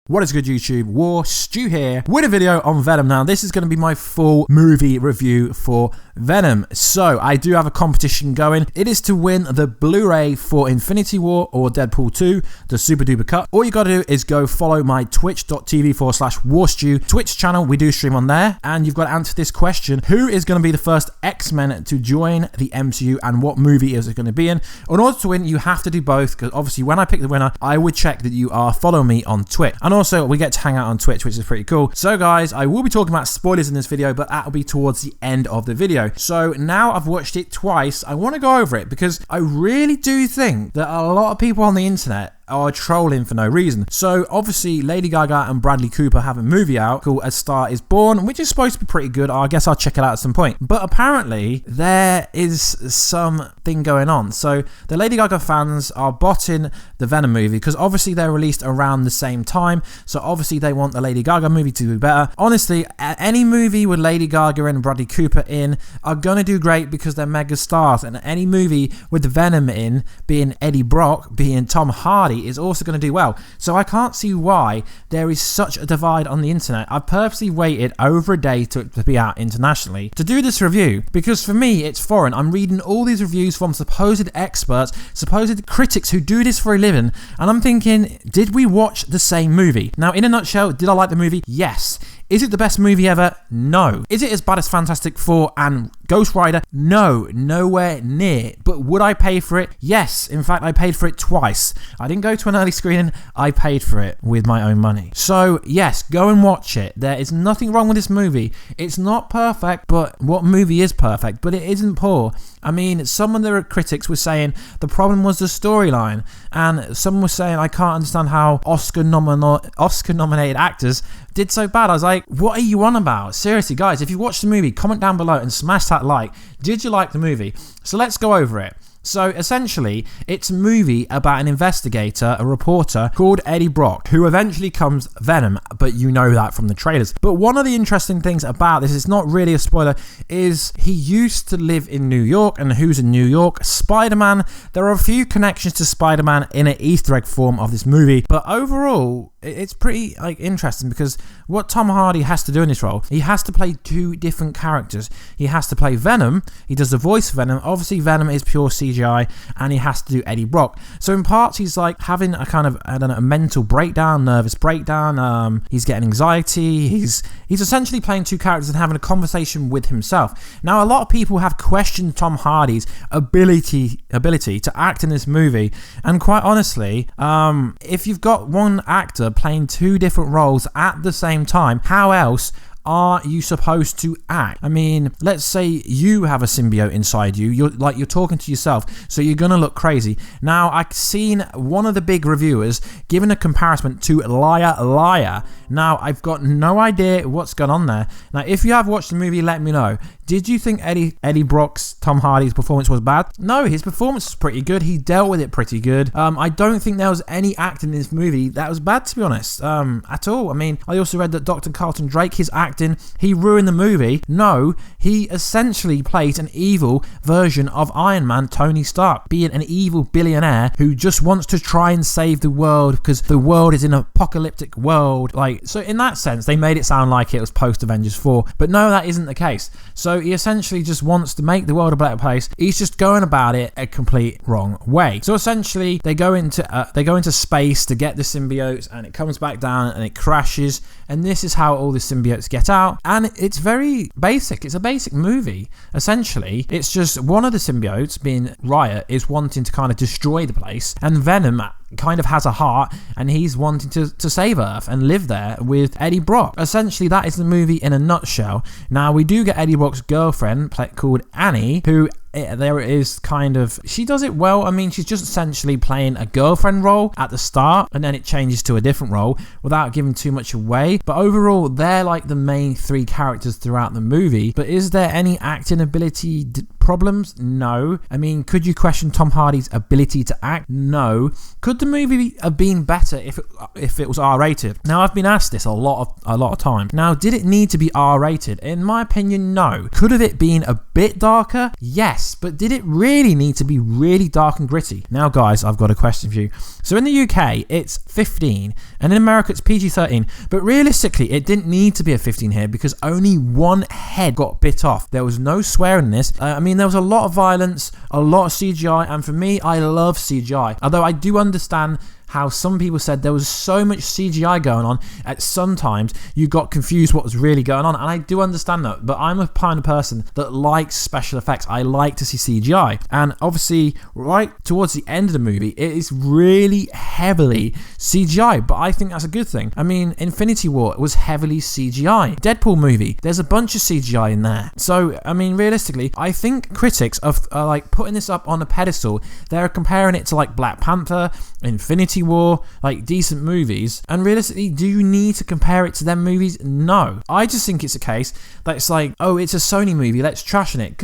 What is good, YouTube? Warstu here with a video on Venom. Now, this is going to be my full movie review for Venom. So, I do have a competition going. It is to win the Blu-ray for Infinity War or Deadpool 2, the Super Duper Cut. All you got to do is go follow my twitch.tv/Warstu Twitch channel. We do stream on there. And you've got to answer this question. Who is going to be the first X-Men to join the MCU and what movie is it going to be in? In order to win, you have to do both because obviously when I pick the winner, I would check that you are following me on Twitch. And also, we get to hang out on Twitch, which is pretty cool. So guys, I will be talking about spoilers in this video, but that'll be towards the end of the video. So now I've watched it twice, I want to go over it because I really do think that a lot of people on the internet are trolling for no reason. So obviously Lady Gaga and Bradley Cooper have a movie out called A Star Is Born, which is supposed to be pretty good. I guess I'll check it out at some point. But apparently there is something going on. So the Lady Gaga fans are botting the Venom movie because obviously they're released around the same time. So obviously they want the Lady Gaga movie to be better. Honestly, any movie with Lady Gaga and Bradley Cooper in are gonna do great because they're mega stars. And any movie with Venom in, being Eddie Brock, being Tom Hardy, is also going to do well. So I can't see why there is such a divide on the internet. I purposely waited over a day to be out internationally to do this review because for me it's foreign. I'm reading all these reviews from supposed experts, supposed critics who do this for a living, and I'm thinking, did we watch the same movie? Now, in a nutshell, did I like the movie? Yes. Is it the best movie ever? No. Is it as bad as Fantastic Four and Ghost Rider? No, nowhere near. But would I pay for it? Yes. In fact, I paid for it twice. I didn't go to an early screening. I paid for it with my own money. So yes, go and watch it. There is nothing wrong with this movie. It's not perfect, but what movie is perfect? But it isn't poor. I mean, some of the critics were saying the problem was the storyline, and some were saying I can't understand how Oscar-nominated actors did so bad. I was like, what are you on about? Seriously, guys, if you watched the movie, comment down below and smash that like. Did you like the movie? So let's go over it. So essentially, it's a movie about an investigator, a reporter called Eddie Brock, who eventually becomes Venom, but you know that from the trailers. But one of the interesting things about this, it's not really a spoiler, is he used to live in New York, and who's in New York? Spider-Man. There are a few connections to Spider-Man in an Easter egg form of this movie, but overall, it's pretty interesting because what Tom Hardy has to do in this role, he has to play two different characters. He has to play Venom, he does the voice of Venom, obviously Venom is pure CGI, and he has to do Eddie Brock. So in parts he's like having a kind of, I don't know, a mental breakdown, nervous breakdown, he's getting anxiety, he's essentially playing two characters and having a conversation with himself. Now a lot of people have questioned Tom Hardy's ability to act in this movie, and quite honestly, if you've got one actor playing two different roles at the same time, how else are you supposed to act? I mean, let's say you have a symbiote inside you. You're talking to yourself, so you're gonna look crazy. Now, I've seen one of the big reviewers giving a comparison to Liar Liar. Now, I've got no idea what's going on there. Now, if you have watched the movie, let me know. Did you think Eddie Brock's, Tom Hardy's performance was bad? No, his performance was pretty good. He dealt with it pretty good. I don't think there was any acting in this movie that was bad, to be honest, at all. I mean, I also read that Dr. Carlton Drake, his acting, he ruined the movie. No, he essentially played an evil version of Iron Man, Tony Stark, being an evil billionaire who just wants to try and save the world because the world is in an apocalyptic world. So in that sense, they made it sound like it was post-Avengers 4, but no, that isn't the case. So he essentially just wants to make the world a better place. He's just going about it a complete wrong way. So essentially, they go into space to get the symbiotes, and it comes back down and it crashes. And this is how all the symbiotes get out. And it's very basic. It's a basic movie. Essentially, it's just one of the symbiotes, being Riot, is wanting to kind of destroy the place, and Venom kind of has a heart and he's wanting to save Earth and live there with Eddie Brock. Essentially, that is the movie in a nutshell. Now, we do get Eddie Brock's girlfriend called Annie, who there is kind of, she does it well. I mean, she's just essentially playing a girlfriend role at the start, and then it changes to a different role without giving too much away. But overall, they're like the main three characters throughout the movie. But is there any acting ability problems? No. I mean, could you question Tom Hardy's ability to act? No. Could the movie have been better if it was R-rated? Now, I've been asked this a lot of times. Now, did it need to be R-rated? In my opinion, no. Could have it been a bit darker? Yes. But did it really need to be really dark and gritty? Now, guys, I've got a question for you. So in the UK, it's 15, and in America, it's PG-13. But realistically, it didn't need to be a 15 here because only one head got bit off. There was no swearing in this. I mean, there was a lot of violence, a lot of CGI, and for me, I love CGI. Although I do understand how some people said there was so much CGI going on at sometimes you got confused what was really going on, and I do understand that, but I'm a kind of person that likes special effects. I like to see CGI, and obviously right towards the end of the movie it is really heavily CGI, but I think that's a good thing. I mean, Infinity War was heavily CGI. Deadpool movie, there's a bunch of CGI in there. So I mean, realistically, I think critics are like putting this up on a pedestal. They're comparing it to like Black Panther, Infinity War, like decent movies, and realistically, do you need to compare it to them movies? No. I just think it's a case that it's like, oh, it's a Sony movie, let's trash on it.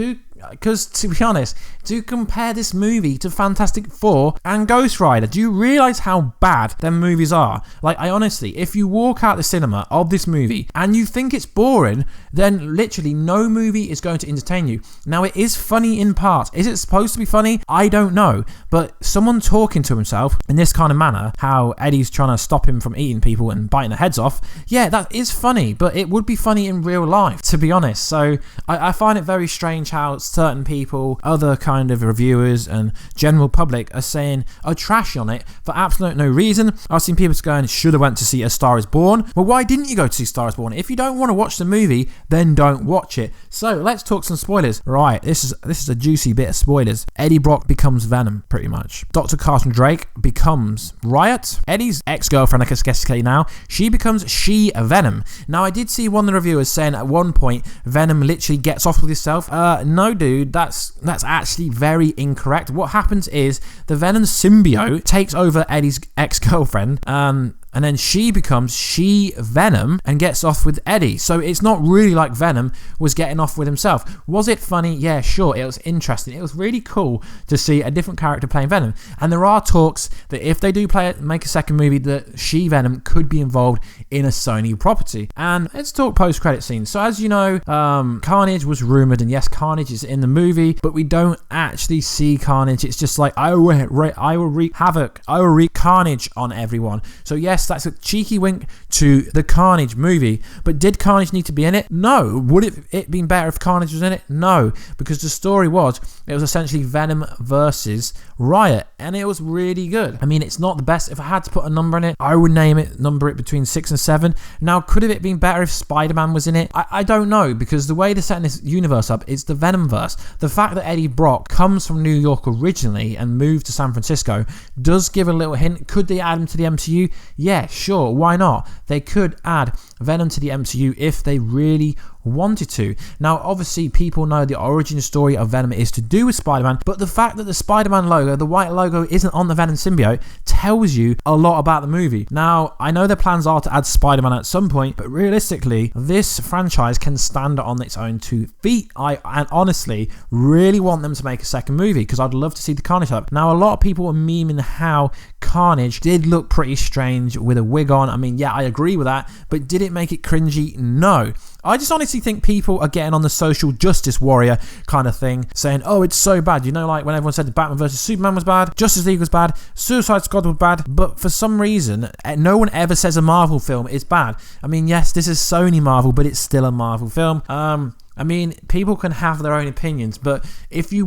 Because to be honest, to compare this movie to Fantastic Four and Ghost Rider, do you realise how bad them movies are? Like, I honestly, if you walk out the cinema of this movie and you think it's boring, then literally no movie is going to entertain you. Now, it is funny in parts. Is it supposed to be funny? I don't know. But someone talking to himself in this kind of manner, how Eddie's trying to stop him from eating people and biting their heads off, yeah, that is funny, but it would be funny in real life, to be honest. So I find it very strange how certain people, other kind of reviewers and general public are trash on it for absolutely no reason. I've seen people going, should have went to see A Star Is Born. Well, why didn't you go to see Star Is Born? If you don't want to watch the movie, then don't watch it. So let's talk some spoilers. Right, this is a juicy bit of spoilers. Eddie Brock becomes Venom, pretty much. Dr. Carson Drake becomes Riot. Eddie's ex-girlfriend, I guess now, she becomes She-Venom. Now, I did see one of the reviewers saying at one point Venom literally gets off with himself. No, dude, that's actually very incorrect. What happens is the Venom symbiote takes over Eddie's ex-girlfriend, and then she becomes She-Venom and gets off with Eddie. So it's not really like Venom was getting off with himself. Was it funny? Yeah, sure. It was interesting. It was really cool to see a different character playing Venom. And there are talks that if they do make a second movie, that She-Venom could be involved in a Sony property. And let's talk post-credit scenes. So as you know, Carnage was rumored, and yes, Carnage is in the movie, but we don't actually see Carnage. It's just like, I will wreak havoc. I will wreak carnage on everyone. So yes, that's a cheeky wink to the Carnage movie, but did Carnage need to be in it? No. Would it been better if Carnage was in it? No, because the story was essentially Venom versus Riot, and it was really good. I mean, it's not the best. If I had to put a number on it, I would number it between 6 and 7. Now, could it have been better if Spider-Man was in it? I don't know, because the way they're setting this universe up, it's the Venomverse. The fact that Eddie Brock comes from New York originally and moved to San Francisco does give a little hint. Could they add him to the MCU? Yeah, sure, why not? They could add Venom to the MCU if they really wanted to. Now, obviously, people know the origin story of Venom is to do with Spider-Man, but the fact that the Spider-Man logo, the white logo, isn't on the Venom symbiote tells you a lot about the movie. Now, I know their plans are to add Spider-Man at some point, but realistically, this franchise can stand on its own 2 feet. I honestly really want them to make a second movie, because I'd love to see the Carnage up. Now, a lot of people are memeing how Carnage did look pretty strange with a wig on. I mean, yeah, I agree with that, but did it make it cringy? No. I just honestly think people are getting on the social justice warrior kind of thing, saying, oh, it's so bad. You know, like when everyone said the Batman vs Superman was bad, Justice League was bad, Suicide Squad was bad, but for some reason, no one ever says a Marvel film is bad. I mean, yes, this is Sony Marvel, but it's still a Marvel film. I mean, people can have their own opinions, but if you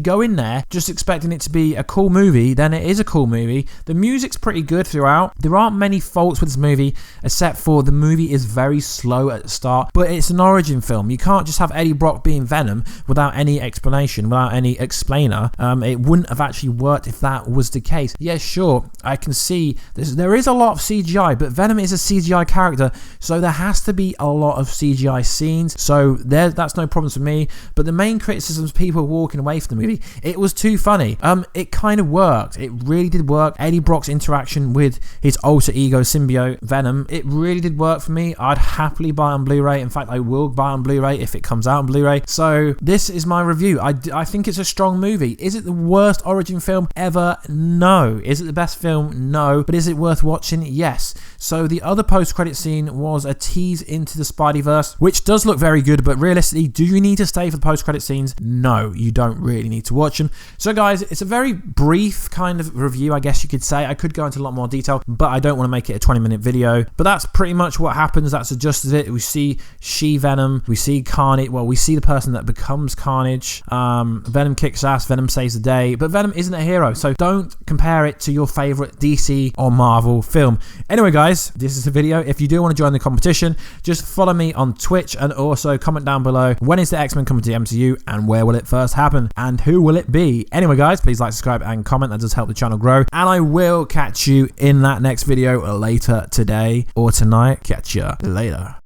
go in there just expecting it to be a cool movie, then it is a cool movie. The music's pretty good throughout. There aren't many faults with this movie, except for the movie is very slow at the start, but it's an origin film. You can't just have Eddie Brock being Venom without any explanation, without any explainer. It wouldn't have actually worked if that was the case. Yeah, sure, I can see there is a lot of CGI, but Venom is a CGI character, so there has to be a lot of CGI scenes. So there's That's no problems for me. But the main criticisms, people walking away from the movie, it was too funny. It kind of worked. It really did work. Eddie Brock's interaction with his alter ego symbiote Venom, it really did work for me. I'd happily buy on Blu-ray. In fact, I will buy on Blu-ray if it comes out on Blu-ray. So this is my review. I think it's a strong movie. Is it the worst origin film ever? No. Is it the best film? No. But is it worth watching? Yes. So the other post-credit scene was a tease into the Spideyverse, which does look very good, but realistically, do you need to stay for the post-credit scenes? No, you don't really need to watch them. So guys, it's a very brief kind of review, I guess you could say. I could go into a lot more detail, but I don't want to make it a 20-minute video. But that's pretty much what happens. That's just it. We see She-Venom, we see Carnage, well, we see the person that becomes Carnage. Venom kicks ass, Venom saves the day, but Venom isn't a hero, so don't compare it to your favorite DC or Marvel film. Anyway guys, this is the video. If you do want to join the competition, just follow me on Twitch and also comment down below, when is the X-Men coming to the MCU and where will it first happen and who will it be? Anyway guys, please like, subscribe and comment. That does help the channel grow, and I will catch you in that next video later today or tonight. Catch you later.